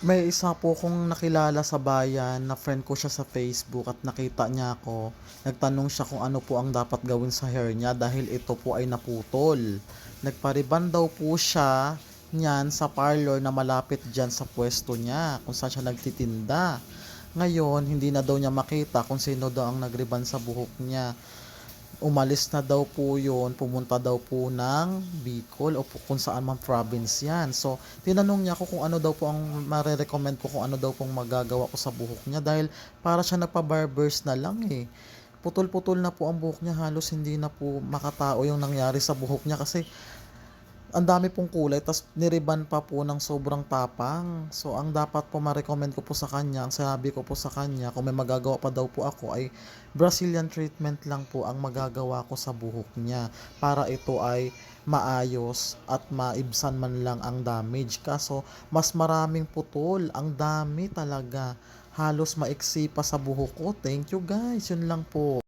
May isa po akong nakilala sa bayan na friend ko siya sa Facebook at nakita niya ako. Nagtanong siya kung ano po ang dapat gawin sa hair niya dahil ito po ay naputol. Nagpariban daw po siya niyan sa parlor na malapit diyan sa pwesto niya kung saan siya nagtitinda. Ngayon, hindi na daw niya makita kung sino daw ang nagriban sa buhok niya. Umalis na daw po yun, pumunta daw po ng Bicol o kung saan man province yan. So, tinanong niya ako kung ano daw po ang mare-recommend ko, kung ano daw pong magagawa ko sa buhok niya dahil para siya nagpa-barbers na lang eh. Putol-putol na po ang buhok niya, halos hindi na po makatao yung nangyari sa buhok niya kasi ang dami pong kulay tas niriban pa po ng sobrang tapang. So, ang dapat po ma-recommend ko po sa kanya, ang sinabi ko po sa kanya, kung may magagawa pa daw po ako ay Brazilian treatment lang po ang magagawa ko sa buhok niya para ito ay maayos at maibsan man lang ang damage. Kaso, mas maraming putol. Ang dami talaga. Halos maiksi pa sa buhok ko. Thank you guys. Yun lang po.